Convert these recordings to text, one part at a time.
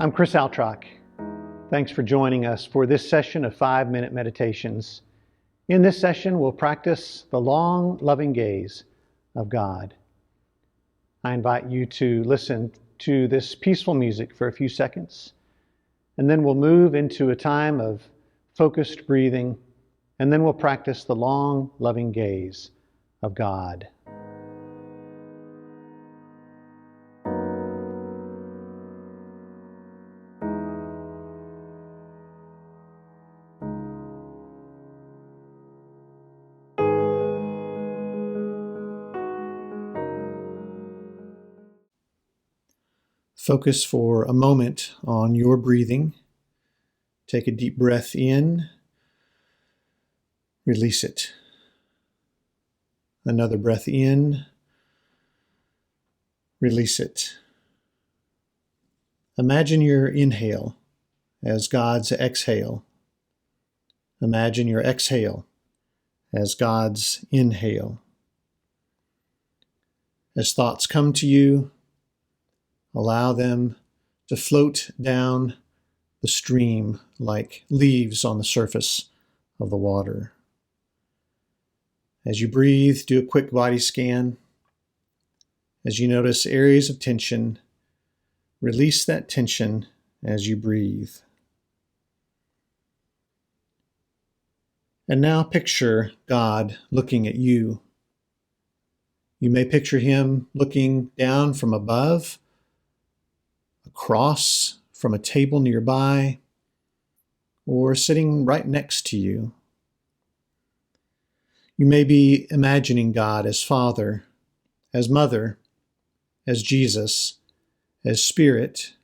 I'm Chris Altrock. Thanks for joining us for this session of 5-minute meditations. In this session, we'll practice the long, loving gaze of God. I invite you to listen to this peaceful music for a few seconds, and then we'll move into a time of focused breathing, and then we'll practice the long, loving gaze of God. Focus for a moment on your breathing. Take a deep breath in. Release it. Another breath in. Release it. Imagine your inhale as God's exhale. Imagine your exhale as God's inhale. As thoughts come to you, allow them to float down the stream like leaves on the surface of the water. As you breathe, do a quick body scan. As you notice areas of tension, release that tension as you breathe. And now picture God looking at you. You may picture Him looking down from above, across from a table nearby, or sitting right next to you. You may be imagining God as Father, as Mother, as Jesus, as Spirit.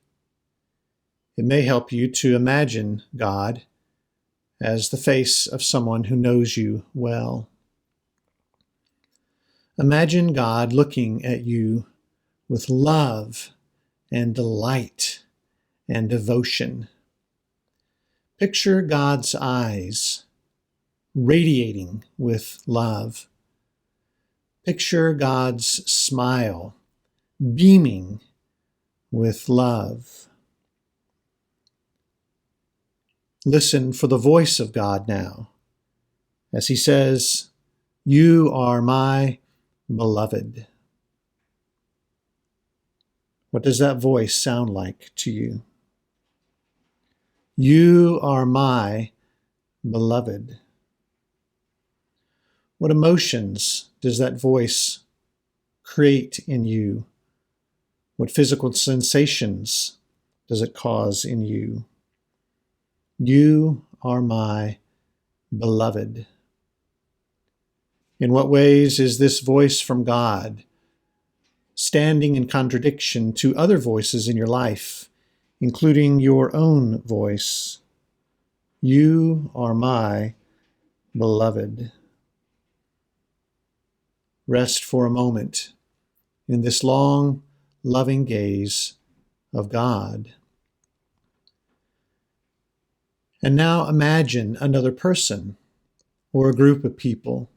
It may help you to imagine God as the face of someone who knows you well. Imagine God looking at you with love and delight and devotion. Picture God's eyes radiating with love. Picture God's smile beaming with love. Listen for the voice of God now as He says, "You are my beloved." What does that voice sound like to you? You are my beloved. What emotions does that voice create in you? What physical sensations does it cause in you? You are my beloved. In what ways is this voice from God standing in contradiction to other voices in your life, including your own voice? You are my beloved. Rest for a moment in this long, loving gaze of God. And now imagine another person or a group of people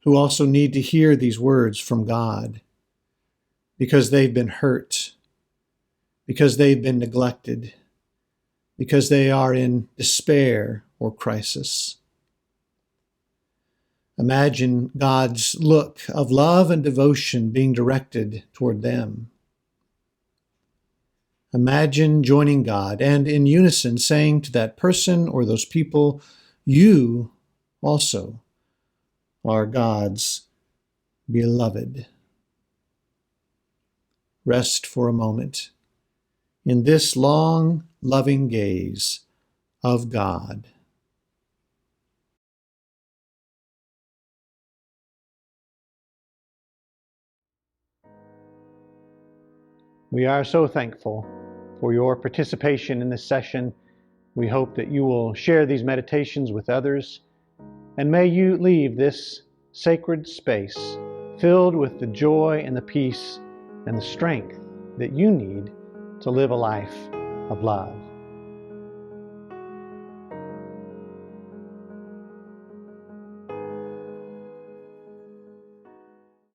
who also need to hear these words from God because they've been hurt, because they've been neglected, because they are in despair or crisis. Imagine God's look of love and devotion being directed toward them. Imagine joining God and in unison saying to that person or those people, "You also are God's beloved." Rest for a moment in this long, loving gaze of God. We are so thankful for your participation in this session. We hope that you will share these meditations with others, and may you leave this sacred space filled with the joy and the peace and the strength that you need to live a life of love.